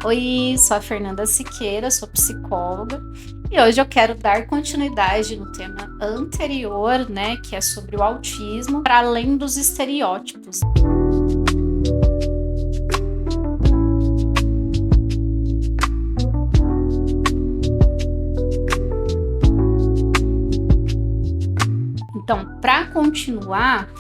Oi, sou a Fernanda Siqueira, sou psicóloga e hoje eu quero dar continuidade no tema anterior, né, que é sobre o autismo, para além dos estereótipos. Então, para continuar,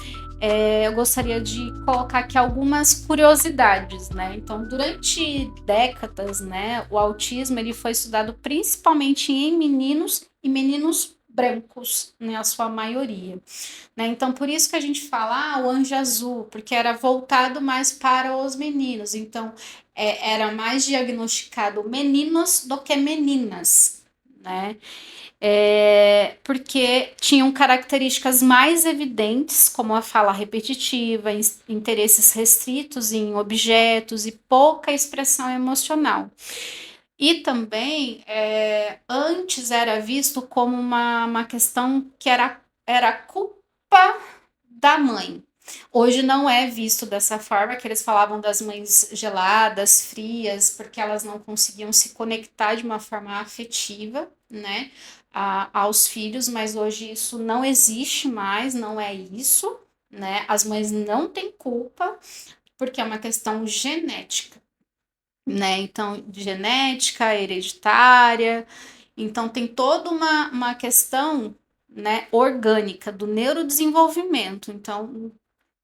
eu gostaria de colocar aqui algumas curiosidades, né? Então, durante décadas, né, o autismo ele foi estudado principalmente em meninos e meninos brancos, né, a sua maioria, né? Então, por isso que a gente fala o anjo azul, porque era voltado mais para os meninos. Então, era mais diagnosticado meninos do que meninas, né? Porque tinham características mais evidentes, como a fala repetitiva, interesses restritos em objetos e pouca expressão emocional. E também, antes era visto como uma questão que era culpa da mãe. Hoje não é visto dessa forma, que eles falavam das mães geladas, frias, porque elas não conseguiam se conectar de uma forma afetiva, né, aos filhos, mas hoje isso não existe mais, não é isso, né? As mães não têm culpa, porque é uma questão genética, né? Então, genética, hereditária, então tem toda uma questão, né, orgânica do neurodesenvolvimento. Então,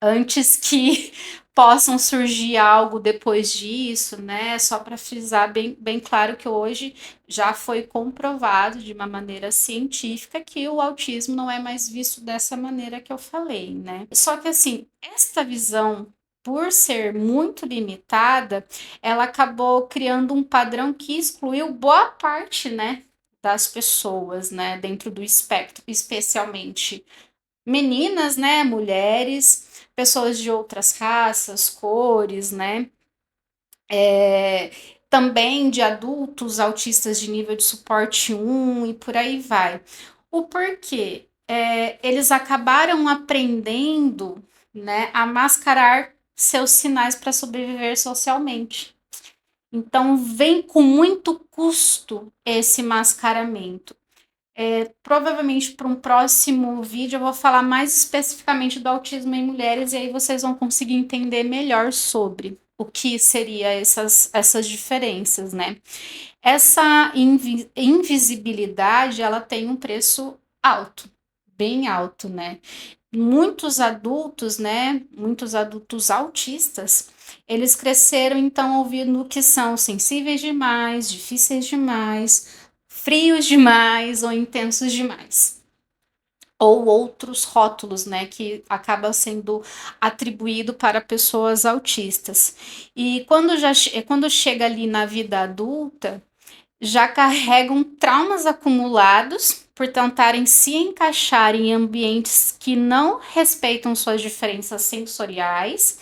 antes que possam surgir algo depois disso, né? Só para frisar bem claro que hoje já foi comprovado de uma maneira científica que o autismo não é mais visto dessa maneira que eu falei, né? Só que assim, esta visão, por ser muito limitada, ela acabou criando um padrão que excluiu boa parte, né, das pessoas, né, dentro do espectro, especialmente meninas, né, mulheres, pessoas de outras raças, cores, né, é, também de adultos autistas de nível de suporte 1 e por aí vai. O porquê? Eles acabaram aprendendo, né, a mascarar seus sinais para sobreviver socialmente. Então, vem com muito custo esse mascaramento. Provavelmente para um próximo vídeo eu vou falar mais especificamente do autismo em mulheres e aí vocês vão conseguir entender melhor sobre o que seria essas diferenças, né? Essa invisibilidade, ela tem um preço alto, bem alto, né? Muitos adultos, né? Muitos adultos autistas, eles cresceram então ouvindo que são sensíveis demais, difíceis demais, frios demais ou intensos demais. Ou outros rótulos, né, que acaba sendo atribuído para pessoas autistas. E quando chega ali na vida adulta, já carregam traumas acumulados por tentarem se encaixar em ambientes que não respeitam suas diferenças sensoriais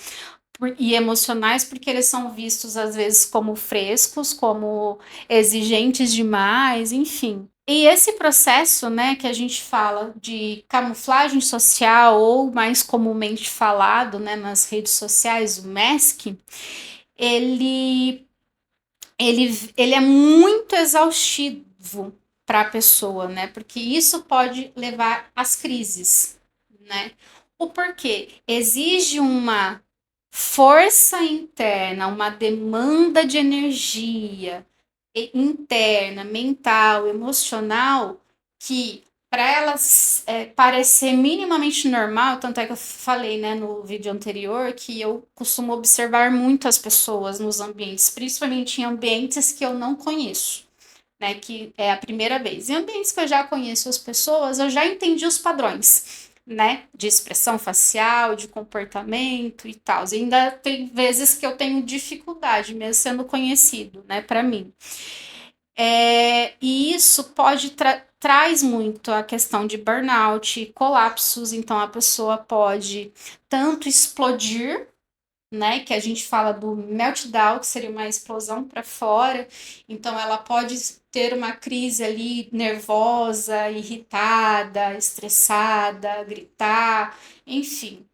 e emocionais, porque eles são vistos às vezes como frescos, como exigentes demais, enfim. E esse processo, né, que a gente fala de camuflagem social, ou mais comumente falado, né, nas redes sociais, o mask, ele, ele é muito exaustivo para a pessoa, né, porque isso pode levar às crises, né. O porquê? Exige uma força interna, uma demanda de energia interna, mental, emocional, que para elas parecer minimamente normal, tanto é que eu falei, né, no vídeo anterior, que eu costumo observar muito as pessoas nos ambientes, principalmente em ambientes que eu não conheço, né, que é a primeira vez. Em ambientes que eu já conheço as pessoas, eu já entendi os padrões, né, de expressão facial, de comportamento e tal. E ainda tem vezes que eu tenho dificuldade, mesmo sendo conhecido, né, para mim. E isso traz muito a questão de burnout, colapsos, então a pessoa pode tanto explodir, né, que a gente fala do meltdown, que seria uma explosão para fora, então ela pode ter uma crise ali nervosa, irritada, estressada, gritar, enfim.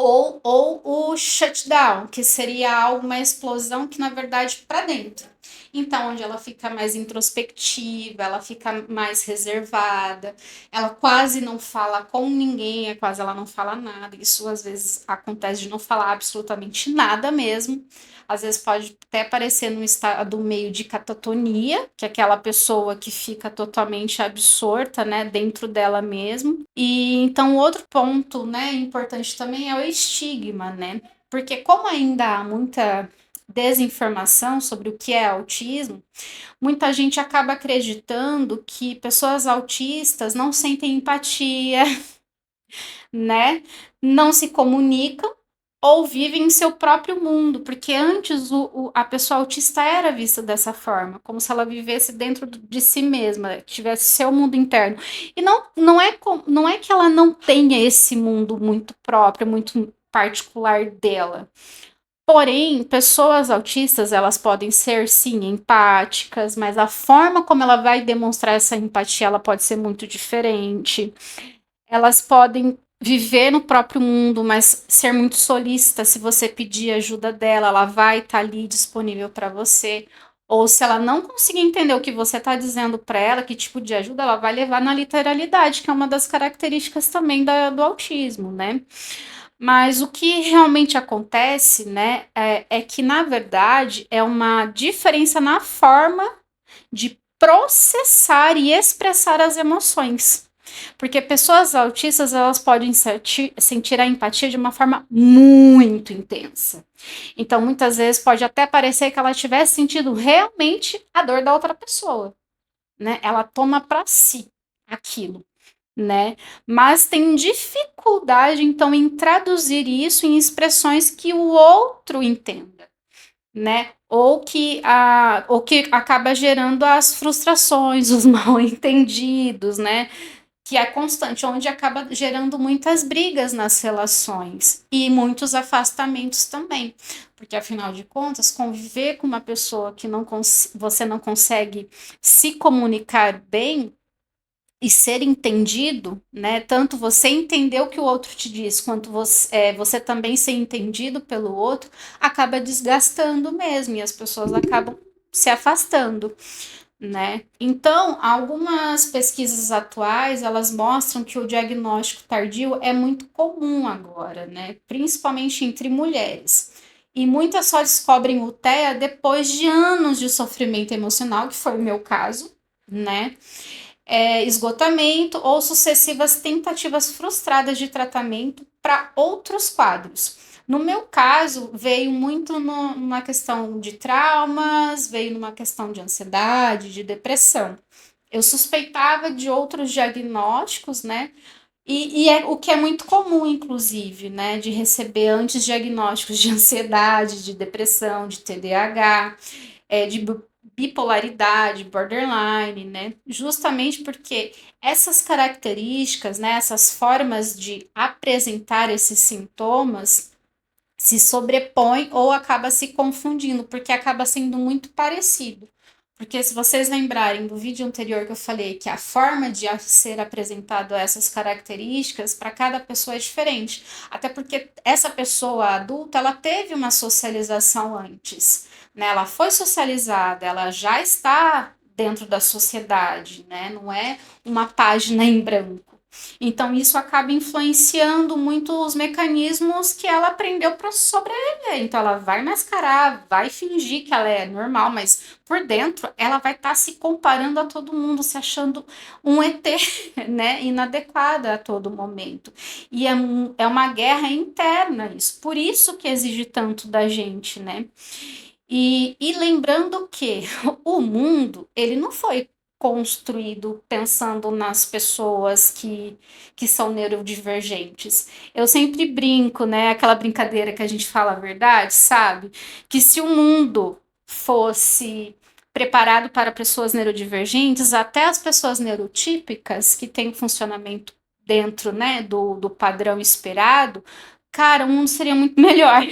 ou o shutdown, que seria algo, uma explosão que na verdade para dentro. Então, onde ela fica mais introspectiva, ela fica mais reservada, ela quase não fala com ninguém, é quase ela não fala nada. Isso às vezes acontece de não falar absolutamente nada mesmo. Às vezes pode até parecer num estado meio de catatonia, que é aquela pessoa que fica totalmente absorta, né, dentro dela mesmo. E então outro ponto, né, importante também é o estigma, né? Porque como ainda há muita desinformação sobre o que é autismo, muita gente acaba acreditando que pessoas autistas não sentem empatia, né? Não se comunicam ou vivem em seu próprio mundo, porque antes a pessoa autista era vista dessa forma, como se ela vivesse dentro de si mesma, tivesse seu mundo interno. E não é que ela não tenha esse mundo muito próprio, muito particular dela. Porém, pessoas autistas, elas podem ser, sim, empáticas, mas a forma como ela vai demonstrar essa empatia, ela pode ser muito diferente. Elas podem viver no próprio mundo, mas ser muito solícita. Se você pedir ajuda dela, ela vai estar ali disponível para você. Ou se ela não conseguir entender o que você está dizendo para ela, que tipo de ajuda, ela vai levar na literalidade, que é uma das características também do autismo, né? Mas o que realmente acontece, né, é que, na verdade, é uma diferença na forma de processar e expressar as emoções. Porque pessoas autistas, elas podem sentir a empatia de uma forma muito intensa. Então, muitas vezes, pode até parecer que ela tivesse sentido realmente a dor da outra pessoa, né? Ela toma para si aquilo, né? Mas tem dificuldade, então, em traduzir isso em expressões que o outro entenda, né? Ou que acaba gerando as frustrações, os mal entendidos, né? Que é constante, onde acaba gerando muitas brigas nas relações e muitos afastamentos também, porque afinal de contas, conviver com uma pessoa que você não consegue se comunicar bem e ser entendido, né? Tanto você entender o que o outro te diz, quanto você também ser entendido pelo outro, acaba desgastando mesmo e as pessoas acabam se afastando, né? Então, algumas pesquisas atuais, elas mostram que o diagnóstico tardio é muito comum agora, né? Principalmente entre mulheres. E muitas só descobrem o TEA depois de anos de sofrimento emocional, que foi o meu caso, né? Esgotamento ou sucessivas tentativas frustradas de tratamento para outros quadros. No meu caso, veio muito numa questão de traumas, veio numa questão de ansiedade, de depressão. Eu suspeitava de outros diagnósticos, né? E é o que é muito comum, inclusive, né? De receber antes diagnósticos de ansiedade, de depressão, de TDAH, de bipolaridade, borderline, né? Justamente porque essas características, né, essas formas de apresentar esses sintomas se sobrepõem ou acaba se confundindo, porque acaba sendo muito parecido. Porque se vocês lembrarem do vídeo anterior que eu falei que a forma de ser apresentado essas características para cada pessoa é diferente. Até porque essa pessoa adulta, ela teve uma socialização antes, né? Ela foi socializada, ela já está dentro da sociedade, né? Não é uma página em branco. Então, isso acaba influenciando muito os mecanismos que ela aprendeu para sobreviver. Então, ela vai mascarar, vai fingir que ela é normal, mas por dentro ela vai estar se comparando a todo mundo, se achando um ET, né? Inadequada a todo momento. E é uma guerra interna isso. Por isso que exige tanto da gente, né? E lembrando que o mundo, ele não foi construído pensando nas pessoas que são neurodivergentes. Eu sempre brinco, né? Aquela brincadeira que a gente fala a verdade, sabe? Que se o mundo fosse preparado para pessoas neurodivergentes, até as pessoas neurotípicas, que têm funcionamento dentro, né, do padrão esperado, cara, o mundo seria muito melhor.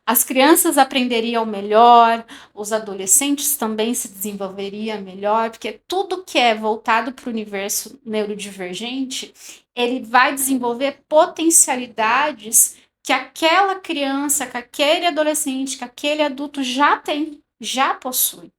As crianças aprenderiam melhor, os adolescentes também se desenvolveriam melhor, porque tudo que é voltado para o universo neurodivergente, ele vai desenvolver potencialidades que aquela criança, que aquele adolescente, que aquele adulto já tem, já possui,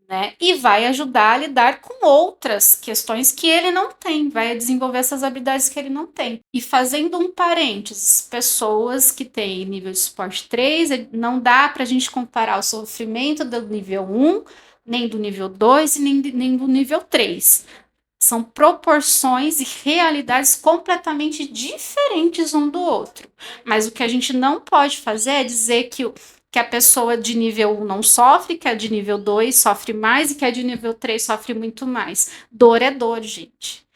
né? E vai ajudar a lidar com outras questões que ele não tem, vai desenvolver essas habilidades que ele não tem. E fazendo um parênteses, pessoas que têm nível de suporte 3, não dá para a gente comparar o sofrimento do nível 1, nem do nível 2 e nem do nível 3. São proporções e realidades completamente diferentes um do outro. Mas o que a gente não pode fazer é dizer que a pessoa de nível 1 não sofre, que a de nível 2 sofre mais e que a de nível 3 sofre muito mais. Dor é dor, gente.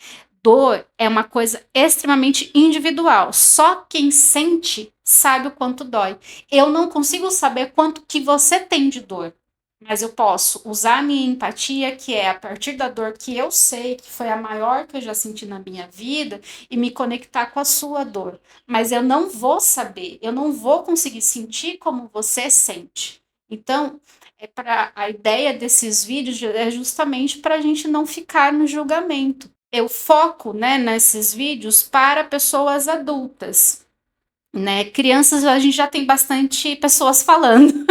Dor é uma coisa extremamente individual. Só quem sente sabe o quanto dói. Eu não consigo saber quanto que você tem de dor, mas eu posso usar a minha empatia, que é a partir da dor que eu sei que foi a maior que eu já senti na minha vida, e me conectar com a sua dor. Mas eu não vou saber, eu não vou conseguir sentir como você sente. Então, a ideia desses vídeos é justamente para a gente não ficar no julgamento. Eu foco, né, nesses vídeos para pessoas adultas, né? Crianças a gente já tem bastante pessoas falando.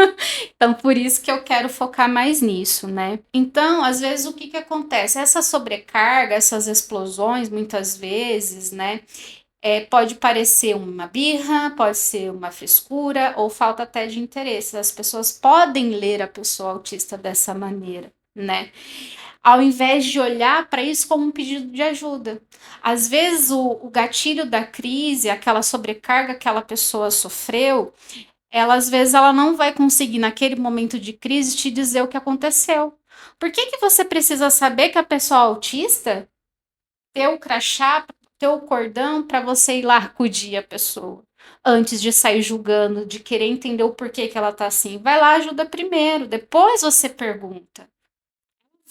Então, por isso que eu quero focar mais nisso, né? Então, às vezes, o que que acontece? Essa sobrecarga, essas explosões, muitas vezes, né? Pode parecer uma birra, pode ser uma frescura ou falta até de interesse. As pessoas podem ler a pessoa autista dessa maneira, né? Ao invés de olhar para isso como um pedido de ajuda. Às vezes, o gatilho da crise, aquela sobrecarga que aquela pessoa sofreu, ela às vezes ela não vai conseguir naquele momento de crise te dizer o que aconteceu. Por que que você precisa saber que a pessoa autista ter o crachá, ter o cordão para você ir lá acudir a pessoa? Antes de sair julgando, de querer entender o porquê que ela tá assim. Vai lá, ajuda primeiro, depois você pergunta.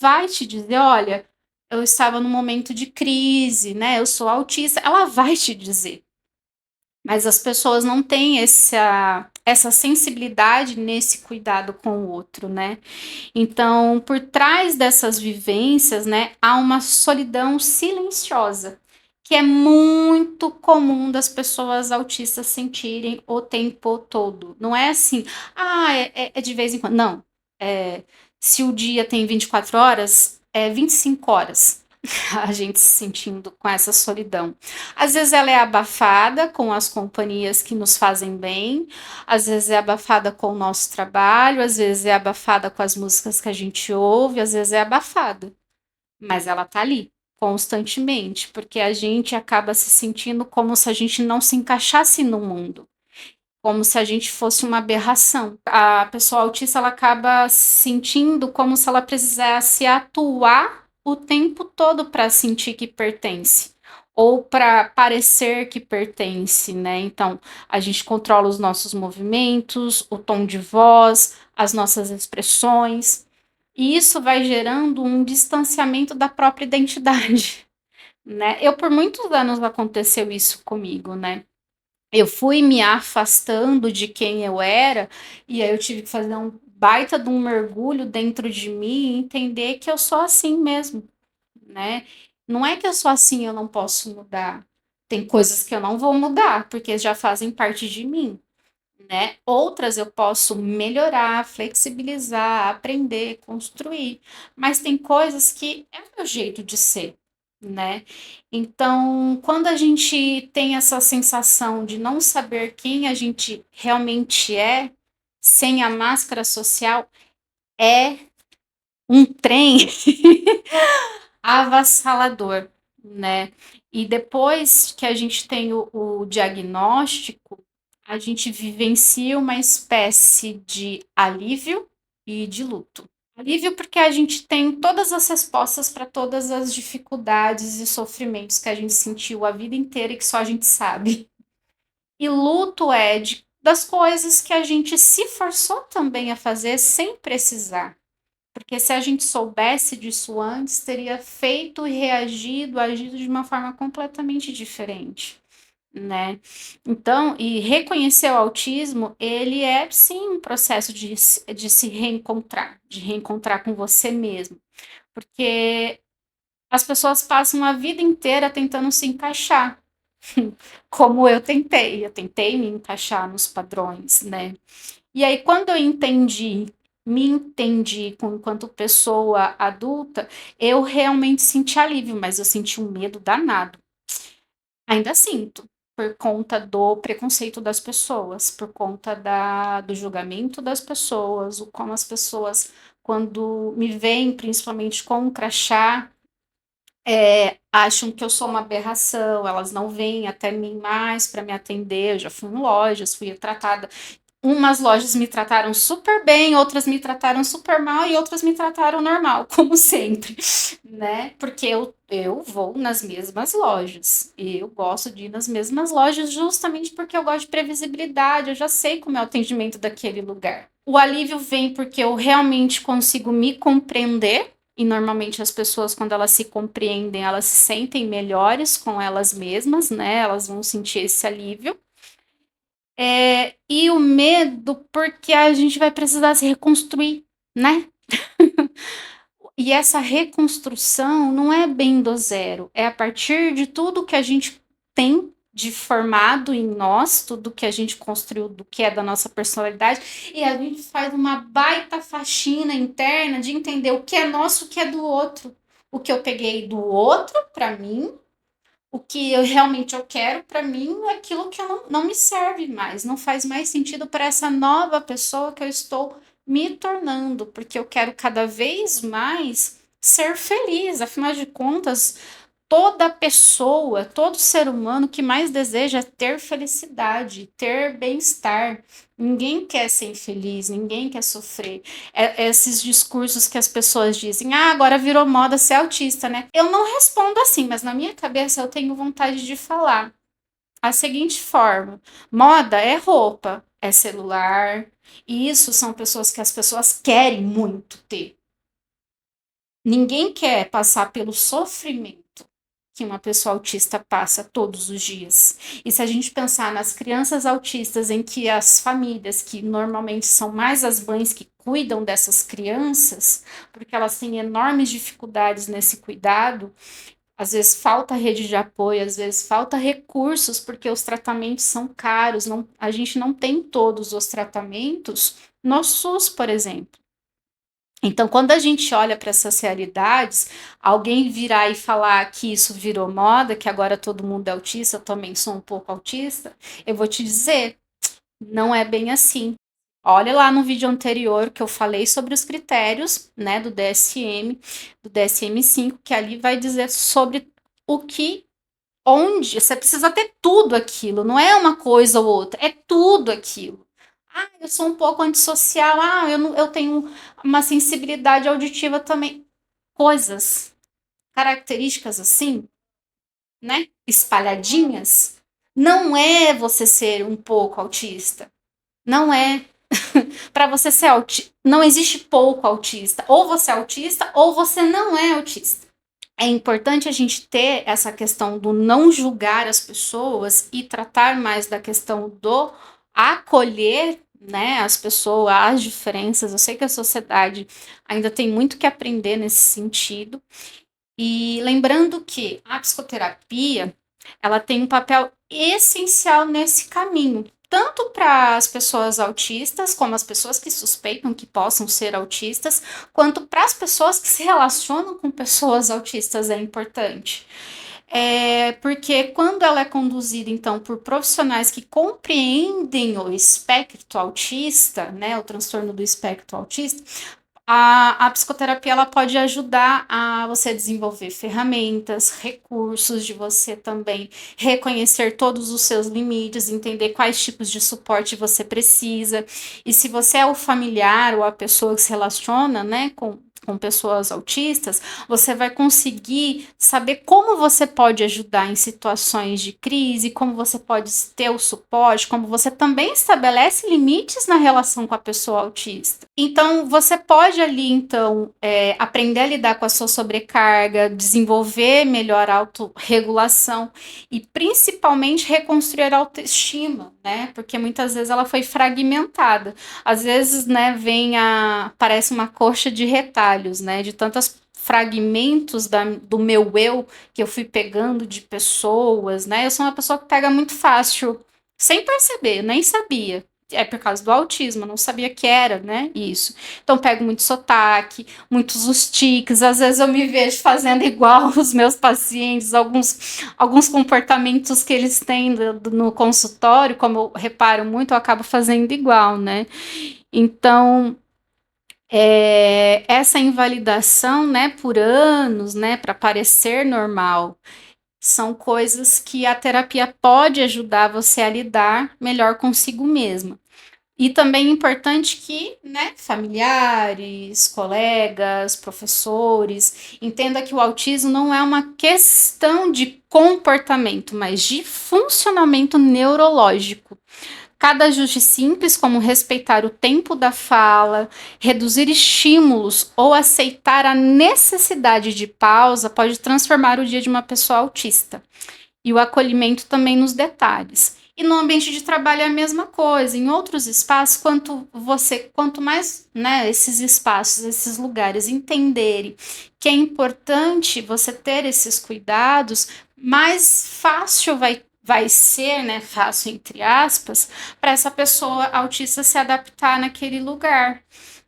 Vai te dizer, olha, eu estava num momento de crise, né? Eu sou autista. Ela vai te dizer. Mas as pessoas não têm essa sensibilidade nesse cuidado com o outro, né? Então, por trás dessas vivências, né, há uma solidão silenciosa, que é muito comum das pessoas autistas sentirem o tempo todo. Não é assim, é de vez em quando. Não. É, se o dia tem 24 horas, é 25 horas. A gente se sentindo com essa solidão. Às vezes ela é abafada com as companhias que nos fazem bem, às vezes é abafada com o nosso trabalho, às vezes é abafada com as músicas que a gente ouve, às vezes é abafada, mas ela tá ali constantemente, porque a gente acaba se sentindo como se a gente não se encaixasse no mundo, como se a gente fosse uma aberração. A pessoa autista ela acaba se sentindo como se ela precisasse atuar o tempo todo para sentir que pertence ou para parecer que pertence, né? Então, a gente controla os nossos movimentos, o tom de voz, as nossas expressões, e isso vai gerando um distanciamento da própria identidade, né? Eu por muitos anos aconteceu isso comigo, né? Eu fui me afastando de quem eu era, e aí eu tive que fazer um baita de um mergulho dentro de mim e entender que eu sou assim mesmo, né? Não é que eu sou assim, eu não posso mudar. Tem coisas que eu não vou mudar, porque já fazem parte de mim, né? Outras eu posso melhorar, flexibilizar, aprender, construir, mas tem coisas que é o meu jeito de ser, né? Então, quando a gente tem essa sensação de não saber quem a gente realmente é, sem a máscara social, é um trem avassalador, né? E depois que a gente tem o diagnóstico, a gente vivencia uma espécie de alívio e de luto. Alívio porque a gente tem todas as respostas para todas as dificuldades e sofrimentos que a gente sentiu a vida inteira e que só a gente sabe. E luto é das coisas que a gente se forçou também a fazer sem precisar. Porque se a gente soubesse disso antes, teria feito e reagido, agido de uma forma completamente diferente. né? Então, e reconhecer o autismo, ele é sim um processo de se reencontrar, de reencontrar com você mesmo, porque as pessoas passam a vida inteira tentando se encaixar, como eu tentei me encaixar nos padrões, né? E aí, quando eu me entendi enquanto pessoa adulta, eu realmente senti alívio, mas eu senti um medo danado. Ainda sinto, por conta do preconceito das pessoas, por conta do julgamento das pessoas, o como as pessoas, quando me veem, principalmente com um crachá, acham que eu sou uma aberração, elas não vêm até mim mais para me atender. Eu já fui em lojas, fui tratada. Umas lojas me trataram super bem, outras me trataram super mal e outras me trataram normal, como sempre, né? Porque eu vou nas mesmas lojas. E eu gosto de ir nas mesmas lojas justamente porque eu gosto de previsibilidade, eu já sei como é o atendimento daquele lugar. O alívio vem porque eu realmente consigo me compreender. E normalmente as pessoas, quando elas se compreendem, elas se sentem melhores com elas mesmas, né? Elas vão sentir esse alívio. E o medo, porque a gente vai precisar se reconstruir, né? E essa reconstrução não é bem do zero, é a partir de tudo que a gente tem de formado em nós, tudo que a gente construiu do que é da nossa personalidade, e a gente faz uma baita faxina interna de entender o que é nosso, o que é do outro. O que eu peguei do outro para mim, o que eu realmente eu quero para mim, é aquilo que eu não me serve mais, não faz mais sentido para essa nova pessoa que eu estou me tornando, porque eu quero cada vez mais ser feliz. Afinal de contas, toda pessoa, todo ser humano que mais deseja é ter felicidade, ter bem-estar. Ninguém quer ser infeliz, ninguém quer sofrer. Esses discursos que as pessoas dizem, agora virou moda ser autista, né? Eu não respondo assim, mas na minha cabeça eu tenho vontade de falar a seguinte forma: moda é roupa, é celular, e isso são pessoas que as pessoas querem muito ter. Ninguém quer passar pelo sofrimento que uma pessoa autista passa todos os dias. E se a gente pensar nas crianças autistas, em que as famílias, que normalmente são mais as mães que cuidam dessas crianças, porque elas têm enormes dificuldades nesse cuidado, às vezes falta rede de apoio, às vezes falta recursos, porque os tratamentos são caros, a gente não tem todos os tratamentos no SUS, por exemplo. Então, quando a gente olha para essas realidades, alguém virar e falar que isso virou moda, que agora todo mundo é autista, eu também sou um pouco autista, eu vou te dizer, não é bem assim. Olha lá no vídeo anterior que eu falei sobre os critérios, né, do DSM-5, que ali vai dizer sobre o que, onde, você precisa ter tudo aquilo, não é uma coisa ou outra, é tudo aquilo. Eu sou um pouco antissocial. Eu tenho uma sensibilidade auditiva também. Coisas, características assim, né? Espalhadinhas. Não é você ser um pouco autista. Não é. Para você ser autista, não existe pouco autista. Ou você é autista ou você não é autista. É importante a gente ter essa questão do não julgar as pessoas e tratar mais da questão do acolher, né, as pessoas, as diferenças. Eu sei que a sociedade ainda tem muito que aprender nesse sentido. E lembrando que a psicoterapia, ela tem um papel essencial nesse caminho, tanto para as pessoas autistas, como as pessoas que suspeitam que possam ser autistas, quanto para as pessoas que se relacionam com pessoas autistas é importante. Porque quando ela é conduzida, então, por profissionais que compreendem o espectro autista, né, o transtorno do espectro autista, a psicoterapia ela pode ajudar a você desenvolver ferramentas, recursos, de você também reconhecer todos os seus limites, entender quais tipos de suporte você precisa. E se você é o familiar ou a pessoa que se relaciona, né, com pessoas autistas, você vai conseguir saber como você pode ajudar em situações de crise, como você pode ter o suporte, como você também estabelece limites na relação com a pessoa autista. Então, você pode ali, então, aprender a lidar com a sua sobrecarga, desenvolver melhor a autorregulação e, principalmente, reconstruir a autoestima, né? Porque muitas vezes ela foi fragmentada. Às vezes, né, parece uma coxa de retalhos, né? De tantos fragmentos do meu eu que eu fui pegando de pessoas, né? Eu sou uma pessoa que pega muito fácil, sem perceber, eu nem sabia. É por causa do autismo, eu não sabia que era, né? Isso. Então, pego muito sotaque, muitos os tiques, às vezes eu me vejo fazendo igual os meus pacientes, alguns comportamentos que eles têm no consultório, como eu reparo muito, eu acabo fazendo igual, né? Então, essa invalidação, né, por anos, né, para parecer normal, são coisas que a terapia pode ajudar você a lidar melhor consigo mesma. E também é importante que, né, familiares, colegas, professores, entenda que o autismo não é uma questão de comportamento, mas de funcionamento neurológico. Cada ajuste simples, como respeitar o tempo da fala, reduzir estímulos ou aceitar a necessidade de pausa, pode transformar o dia de uma pessoa autista. E o acolhimento também nos detalhes. E no ambiente de trabalho é a mesma coisa. Em outros espaços, quanto mais, né, esses espaços, esses lugares entenderem que é importante você ter esses cuidados, mais fácil vai ser, né, fácil entre aspas, para essa pessoa autista se adaptar naquele lugar,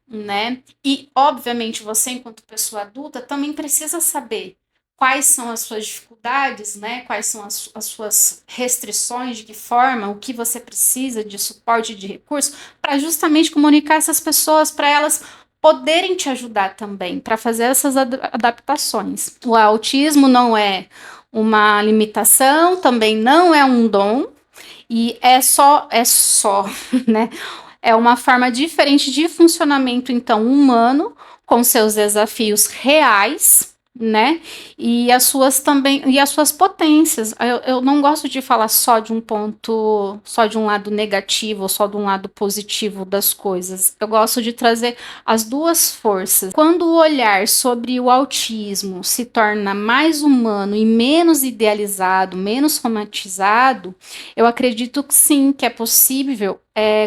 né? E, obviamente, você, enquanto pessoa adulta, também precisa saber quais são as suas dificuldades, né? Quais são as suas restrições, de que forma, o que você precisa de suporte, de recurso, para justamente comunicar essas pessoas, para elas poderem te ajudar também, para fazer essas adaptações. O autismo não é uma limitação, também não é um dom, e é só, né? É uma forma diferente de funcionamento, então, humano, com seus desafios reais, né? E as suas também, e as suas potências. Eu não gosto de falar só de um ponto, só de um lado negativo, ou só de um lado positivo das coisas. Eu gosto de trazer as duas forças. Quando o olhar sobre o autismo se torna mais humano e menos idealizado, menos romantizado, eu acredito que sim, que é possível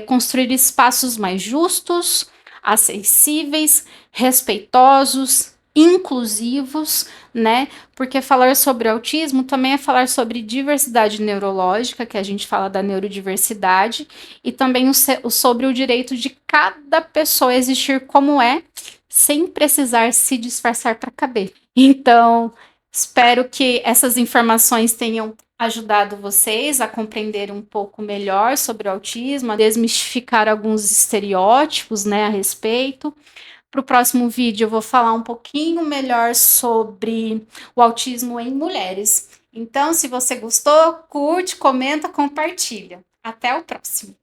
construir espaços mais justos, acessíveis, respeitosos, inclusivos, né? Porque falar sobre autismo também é falar sobre diversidade neurológica, que a gente fala da neurodiversidade, e também sobre o direito de cada pessoa existir como é, sem precisar se disfarçar para caber. Então, espero que essas informações tenham ajudado vocês a compreender um pouco melhor sobre o autismo, a desmistificar alguns estereótipos, né, a respeito. Para o próximo vídeo eu vou falar um pouquinho melhor sobre o autismo em mulheres. Então, se você gostou, curte, comenta, compartilha. Até o próximo!